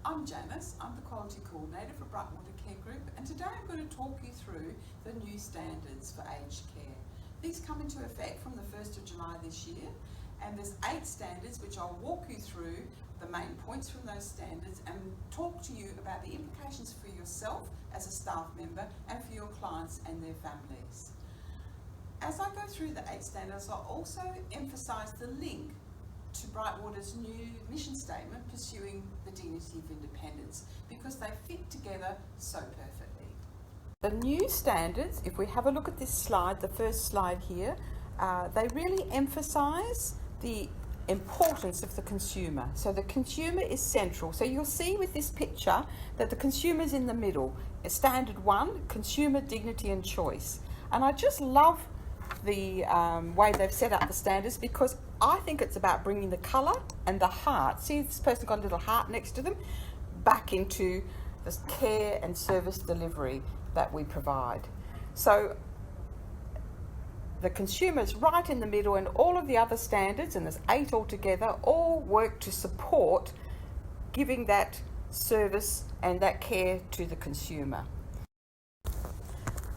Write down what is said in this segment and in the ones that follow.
I'm Janice, I'm the Quality Coordinator for Brightwater Care Group, and today I'm going to talk you through the new standards for aged care. These come into effect from the 1st of July this year, and there's 8 standards which I'll walk you through the main points from those standards and talk to you about the implications for yourself as a staff member and for your clients and their families. As I go through the 8 standards, I'll also emphasise the link to Brightwater's new mission statement, Pursuing the Dignity of Independence, because they fit together so perfectly. The new standards, if we have a look at this slide, the first slide here, they really emphasise the importance of the consumer. So the consumer is central. So you'll see with this picture that the consumer is in the middle. Standard 1, consumer dignity and choice. And I just love the way they've set up the standards, because I think it's about bringing the colour and the heart. See, this person got a little heart next to them, back into the care and service delivery that we provide. So the consumer's right in the middle, and all of the other standards, and there's 8 altogether, all work to support giving that service and that care to the consumer.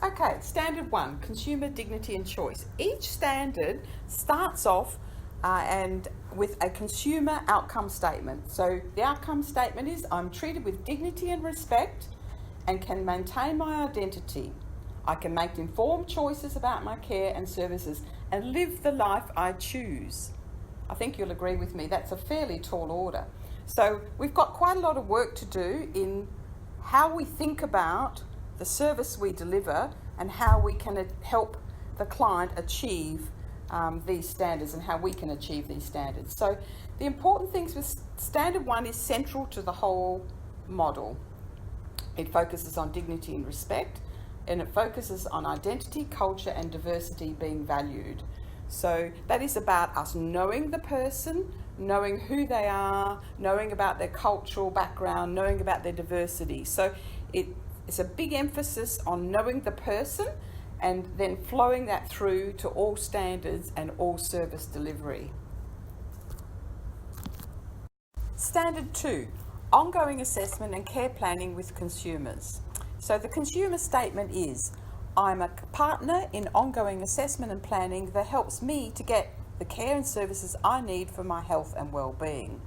Okay, standard 1, consumer dignity and choice. Each standard starts off and with a consumer outcome statement. So the outcome statement is, I'm treated with dignity and respect and can maintain my identity. I can make informed choices about my care and services and live the life I choose. I think you'll agree with me, that's a fairly tall order. So we've got quite a lot of work to do in how we think about the service we deliver and how we can help the client achieve these standards and how we can achieve these standards. So the important things with standard 1 is central to the whole model. It focuses on dignity and respect, and it focuses on identity, culture and diversity being valued. So that is about us knowing the person, knowing who they are, knowing about their cultural background, knowing about their diversity. So it's a big emphasis on knowing the person and then flowing that through to all standards and all service delivery. Standard 2, ongoing assessment and care planning with consumers. So the consumer statement is, I'm a partner in ongoing assessment and planning that helps me to get the care and services I need for my health and well-being.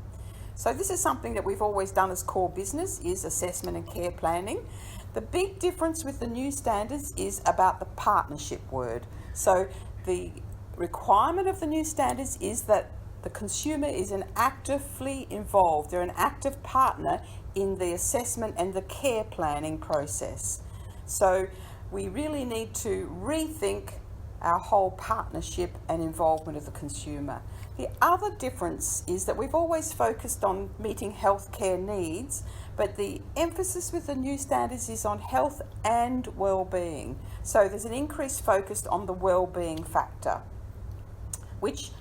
So this is something that we've always done as core business, is assessment and care planning. The big difference with the new standards is about the partnership word. So the requirement of the new standards is that the consumer is actively involved. They're an active partner in the assessment and the care planning process. So we really need to rethink our whole partnership and involvement of the consumer. The other difference is that we've always focused on meeting healthcare needs, but the emphasis with the new standards is on health and well-being. So there's an increased focus on the well-being factor, which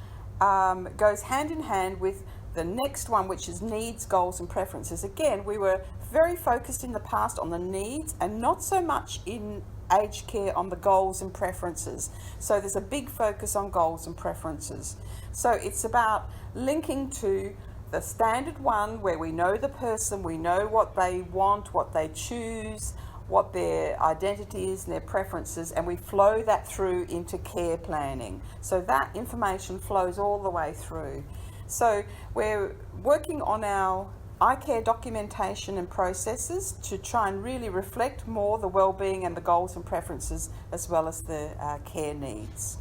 goes hand in hand with the next one, which is needs, goals and preferences. Again, we were very focused in the past on the needs and not so much in aged care on the goals and preferences. So there's a big focus on goals and preferences. So it's about linking to the standard 1, where we know the person, we know what they want, what they choose, what their identity is and their preferences, and we flow that through into care planning. So that information flows all the way through. So we're working on our iCare documentation and processes to try and really reflect more the well-being and the goals and preferences, as well as the care needs.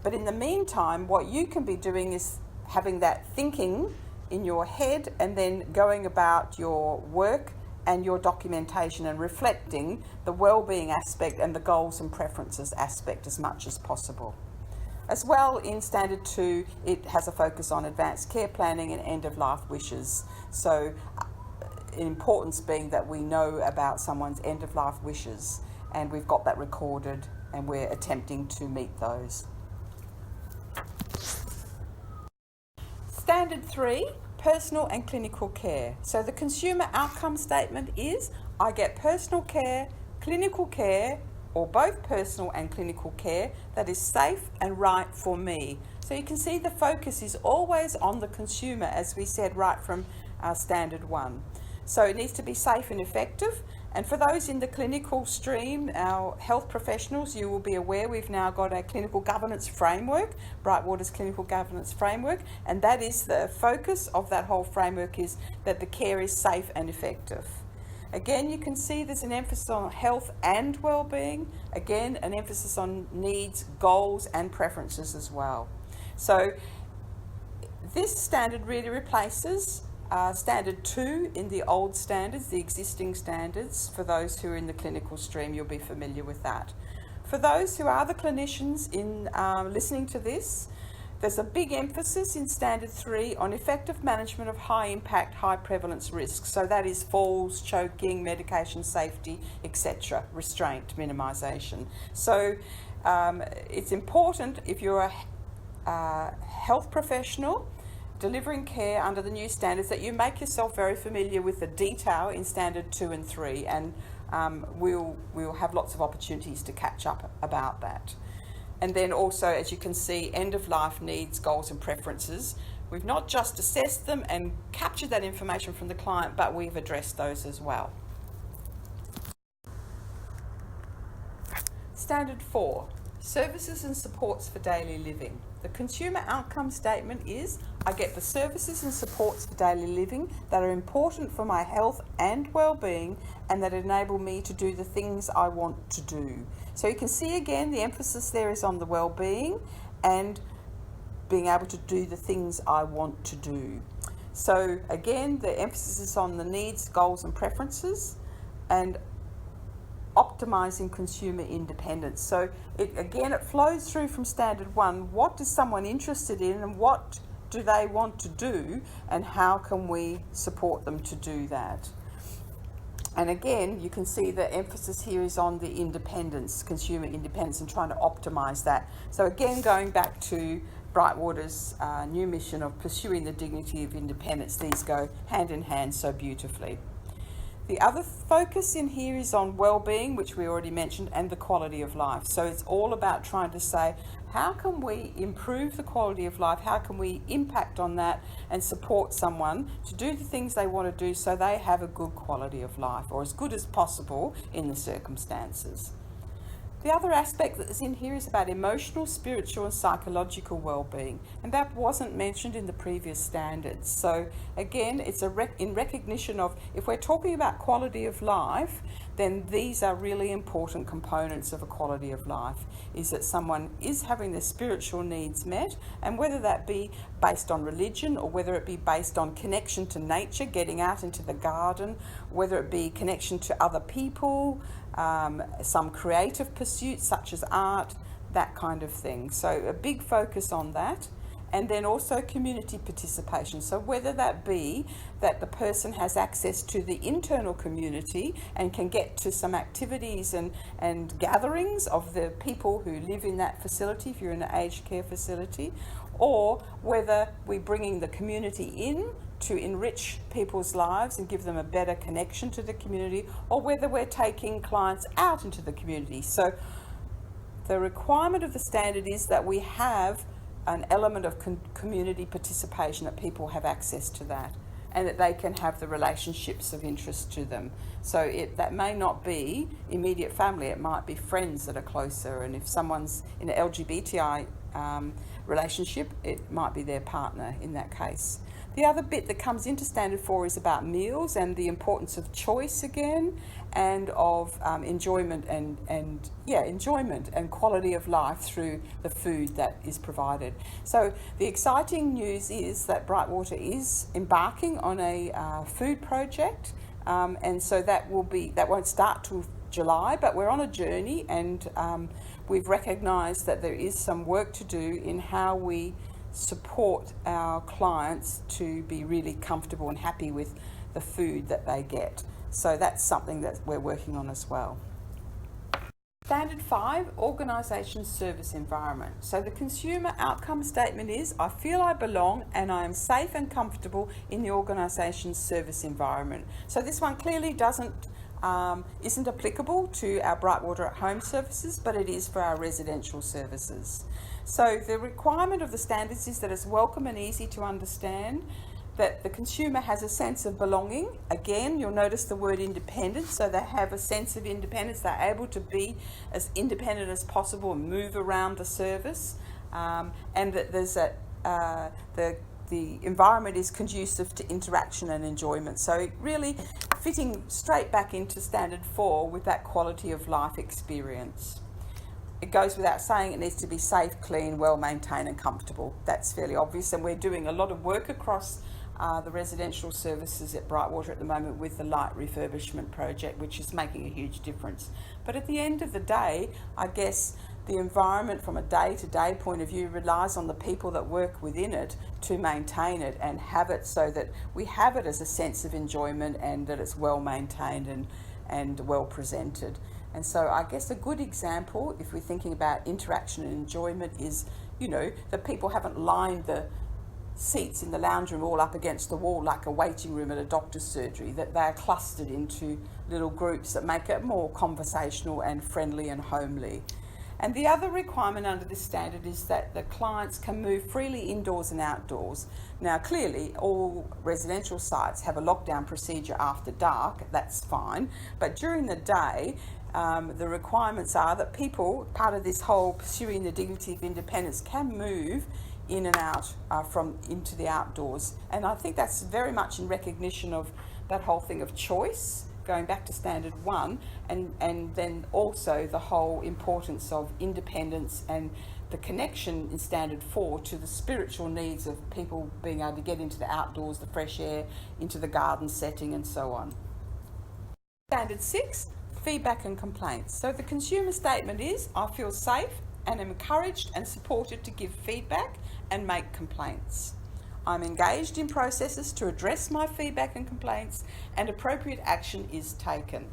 But in the meantime, what you can be doing is having that thinking in your head and then going about your work and your documentation and reflecting the well-being aspect and the goals and preferences aspect as much as possible. As well, in Standard 2, it has a focus on advanced care planning and end-of-life wishes. So importance being that we know about someone's end-of-life wishes, and we've got that recorded and we're attempting to meet those. Standard 3, personal and clinical care. So the consumer outcome statement is, I get personal care, clinical care, or both personal and clinical care that is safe and right for me. So you can see the focus is always on the consumer, as we said right from Standard 1. So it needs to be safe and effective. And for those in the clinical stream, our health professionals, you will be aware we've now got a clinical governance framework, Brightwater's clinical governance framework, and that is the focus of that whole framework, is that the care is safe and effective. Again, you can see there's an emphasis on health and well-being. Again, an emphasis on needs, goals and preferences as well. So this standard really replaces Standard 2 in the old standards, the existing standards. For those who are in the clinical stream, you'll be familiar with that. For those who are the clinicians in listening to this, there's a big emphasis in Standard 3 on effective management of high impact, high prevalence risks. So that is falls, choking, medication safety, etc., restraint, minimisation. So it's important, if you're a health professional delivering care under the new standards, that you make yourself very familiar with the detail in Standard 2 and 3, and we'll have lots of opportunities to catch up about that. And then also, as you can see, end-of-life needs, goals and preferences. We've not just assessed them and captured that information from the client, but we've addressed those as well. Standard 4, services and supports for daily living. The consumer outcome statement is, I get the services and supports for daily living that are important for my health and well-being and that enable me to do the things I want to do. So you can see again the emphasis there is on the well-being and being able to do the things I want to do. So again, the emphasis is on the needs, goals and preferences, and optimizing consumer independence. So it flows through from Standard 1. What is someone interested in and what do they want to do, and how can we support them to do that? And again, you can see the emphasis here is on the independence, consumer independence, and trying to optimize that. So again, going back to Brightwater's new mission of pursuing the dignity of independence, these go hand in hand so beautifully. The other focus in here is on well-being, which we already mentioned, and the quality of life. So it's all about trying to say, how can we improve the quality of life? How can we impact on that and support someone to do the things they want to do so they have a good quality of life, or as good as possible in the circumstances? The other aspect that is in here is about emotional, spiritual and psychological well-being, and that wasn't mentioned in the previous standards. So again, it's in recognition of, if we're talking about quality of life, then these are really important components of a quality of life, is that someone is having their spiritual needs met, and whether that be based on religion or whether it be based on connection to nature, getting out into the garden, whether it be connection to other people, some creative pursuits such as art, that kind of thing. So a big focus on that. And then also community participation. So whether that be that the person has access to the internal community and can get to some activities and gatherings of the people who live in that facility, if you're in an aged care facility, or whether we're bringing the community in to enrich people's lives and give them a better connection to the community, or whether we're taking clients out into the community. So the requirement of the standard is that we have an element of community participation, that people have access to that and that they can have the relationships of interest to them. So that may not be immediate family, it might be friends that are closer, and if someone's in an LGBTI relationship, it might be their partner in that case. The other bit that comes into Standard 4 is about meals and the importance of choice again, and of enjoyment and quality of life through the food that is provided. So the exciting news is that Brightwater is embarking on a food project, and so that won't start till July, but we're on a journey, and we've recognised that there is some work to do in how we support our clients to be really comfortable and happy with the food that they get. So that's something that we're working on as well. Standard 5, organisation service environment. So the consumer outcome statement is, I feel I belong and I am safe and comfortable in the organisation's service environment. So this one clearly isn't applicable to our Brightwater at Home services, but it is for our residential services. So the requirement of the standards is that it's welcome and easy to understand, that the consumer has a sense of belonging. Again, you'll notice the word independent, so they have a sense of independence. They're able to be as independent as possible and move around the service, and that there's the environment is conducive to interaction and enjoyment. So really fitting straight back into Standard 4 with that quality of life experience. It goes without saying it needs to be safe, clean, well maintained and comfortable. That's fairly obvious, and we're doing a lot of work across the residential services at Brightwater at the moment with the light refurbishment project, which is making a huge difference. But at the end of the day, I guess the environment from a day-to-day point of view relies on the people that work within it to maintain it and have it so that we have it as a sense of enjoyment and that it's well maintained and well presented. And so I guess a good example, if we're thinking about interaction and enjoyment, is, that people haven't lined the seats in the lounge room all up against the wall like a waiting room at a doctor's surgery, that they're clustered into little groups that make it more conversational and friendly and homely. And the other requirement under this standard is that the clients can move freely indoors and outdoors. Now, clearly, all residential sites have a lockdown procedure after dark, that's fine. But during the day, the requirements are that people, part of this whole pursuing the dignity of independence, can move in and out into the outdoors. And I think that's very much in recognition of that whole thing of choice, going back to Standard 1, and then also the whole importance of independence and the connection in Standard 4 to the spiritual needs of people being able to get into the outdoors, the fresh air, into the garden setting and so on. Standard 6, feedback and complaints. So the consumer statement is, I feel safe and am encouraged and supported to give feedback and make complaints. I'm engaged in processes to address my feedback and complaints, and appropriate action is taken.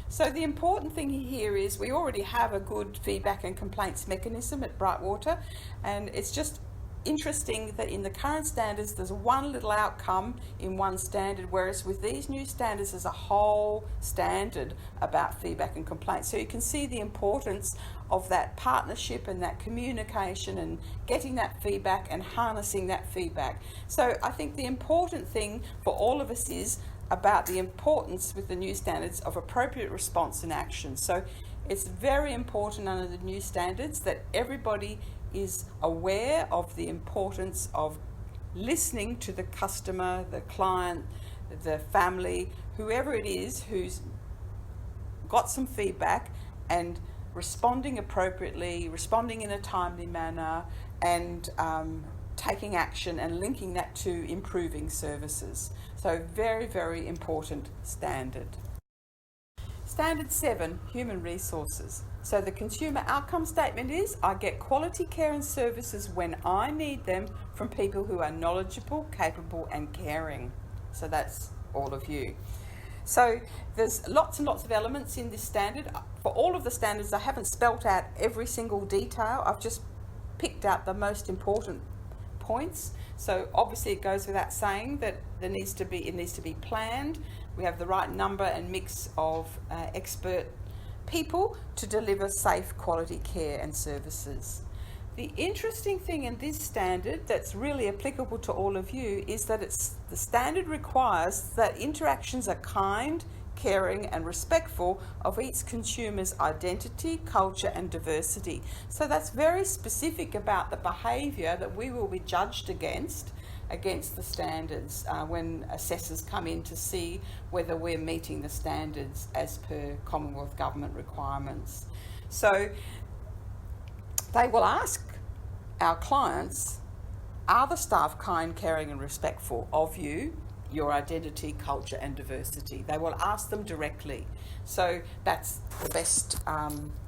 So the important thing here is we already have a good feedback and complaints mechanism at Brightwater, and it's just interesting that in the current standards there's one little outcome in one standard, whereas with these new standards there's a whole standard about feedback and complaints. So you can see the importance of that partnership and that communication and getting that feedback and harnessing that feedback. So I think the important thing for all of us is about the importance with the new standards of appropriate response and action. So it's very important under the new standards that everybody is aware of the importance of listening to the customer, the client, the family, whoever it is who's got some feedback, and responding appropriately, responding in a timely manner, and taking action and linking that to improving services. So very, very important standard. Standard 7, human resources. So the consumer outcome statement is, I get quality care and services when I need them from people who are knowledgeable, capable and caring. So that's all of you. So there's lots and lots of elements in this standard. For all of the standards, I haven't spelt out every single detail. I've just picked out the most important points. So obviously it goes without saying that it needs to be planned. We have the right number and mix of expert people to deliver safe quality care and services. The interesting thing in this standard that's really applicable to all of you is that the standard requires that interactions are kind, caring and respectful of each consumer's identity, culture and diversity. So that's very specific about the behaviour that we will be judged against the standards when assessors come in to see whether we're meeting the standards as per Commonwealth Government requirements. So they will ask our clients, are the staff kind, caring and respectful of you, your identity, culture and diversity? They will ask them directly. So that's the best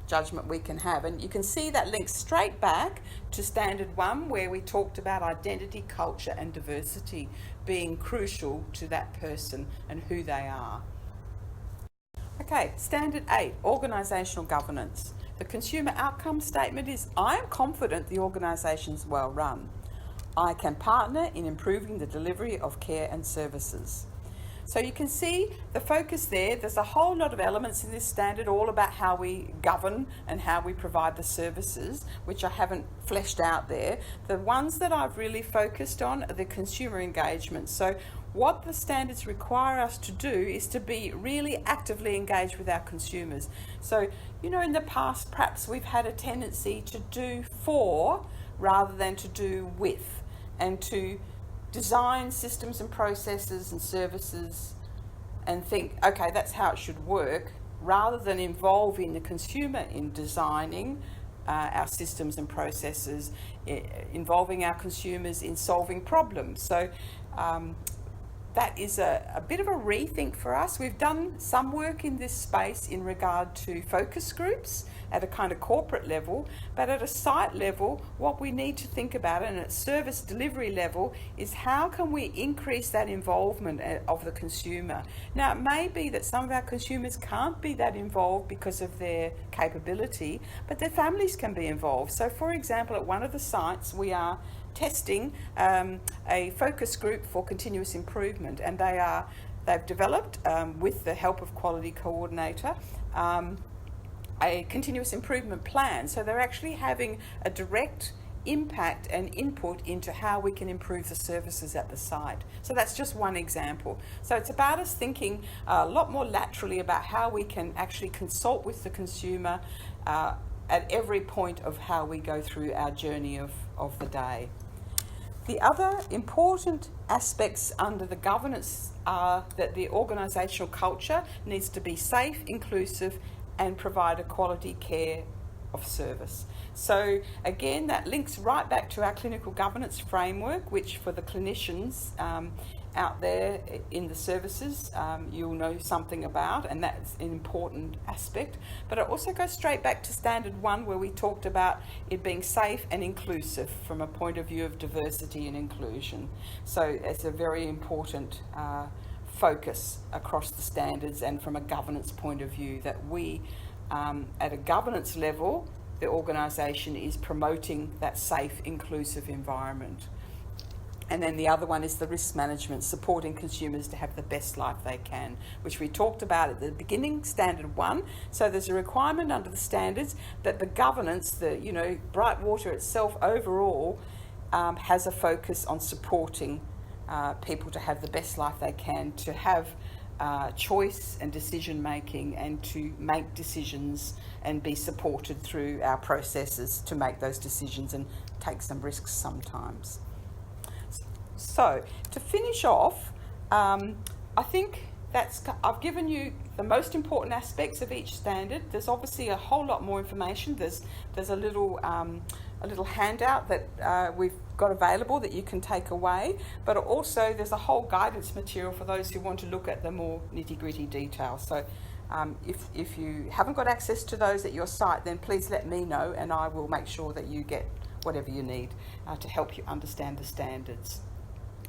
judgment we can have. And you can see that links straight back to Standard 1, where we talked about identity, culture and diversity being crucial to that person and who they are. Okay, Standard 8, organisational governance. The consumer outcome statement is, I am confident the organisation is well run. I can partner in improving the delivery of care and services. So you can see the focus there. There's a whole lot of elements in this standard, all about how we govern and how we provide the services, which I haven't fleshed out there. The ones that I've really focused on are the consumer engagement. So what the standards require us to do is to be really actively engaged with our consumers. So, you know, in the past, perhaps we've had a tendency to do for rather than to do with, and to design systems and processes and services and think, okay, that's how it should work, rather than involving the consumer in designing our systems and processes, involving our consumers in solving problems. So that is a bit of a rethink for us. We've done some work in this space in regard to focus groups at a kind of corporate level, but at a site level, what we need to think about, and at service delivery level, is how can we increase that involvement of the consumer. Now, it may be that some of our consumers can't be that involved because of their capability, but their families can be involved. So, for example, at one of the sites, we are testing a focus group for continuous improvement, and they've developed with the help of quality coordinator a continuous improvement plan. So they're actually having a direct impact and input into how we can improve the services at the site. So that's just one example. So it's about us thinking a lot more laterally about how we can actually consult with the consumer at every point of how we go through our journey of the day. The other important aspects under the governance are that the organisational culture needs to be safe, inclusive, and provide a quality care of service. So again, that links right back to our clinical governance framework, which for the clinicians out there in the services, you'll know something about, and that's an important aspect. But it also goes straight back to standard 1, where we talked about it being safe and inclusive from a point of view of diversity and inclusion. So it's a very important focus across the standards, and from a governance point of view, that we at a governance level, the organisation is promoting that safe, inclusive environment. And then the other one is the risk management, supporting consumers to have the best life they can, which we talked about at the beginning, standard 1. So there's a requirement under the standards that the governance, Brightwater itself overall has a focus on supporting people to have the best life they can, to have choice and decision making, and to make decisions and be supported through our processes to make those decisions and take some risks sometimes. So to finish off, I think I've given you the most important aspects of each standard. There's obviously a whole lot more information. There's a little handout that we've got available that you can take away, but also there's a whole guidance material for those who want to look at the more nitty-gritty details. So if you haven't got access to those at your site, then please let me know, and I will make sure that you get whatever you need to help you understand the standards.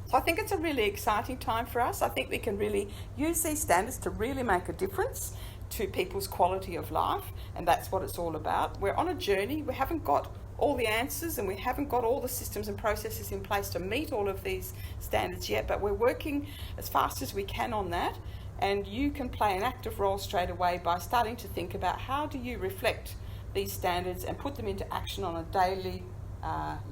So I think it's a really exciting time for us. I think we can really use these standards to really make a difference to people's quality of life, and that's what it's all about. We're on a journey. We haven't got all the answers, and we haven't got all the systems and processes in place to meet all of these standards yet, but we're working as fast as we can on that. And you can play an active role straight away by starting to think about how do you reflect these standards and put them into action on a daily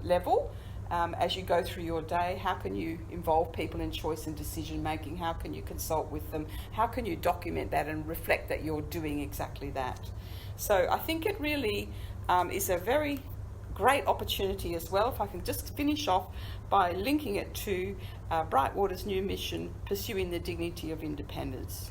level. As you go through your day, how can you involve people in choice and decision making? How can you consult with them? How can you document that and reflect that you're doing exactly that? So I think it really is a very great opportunity as well. If I can just finish off by linking it to Brightwater's new mission, Pursuing the Dignity of Independence.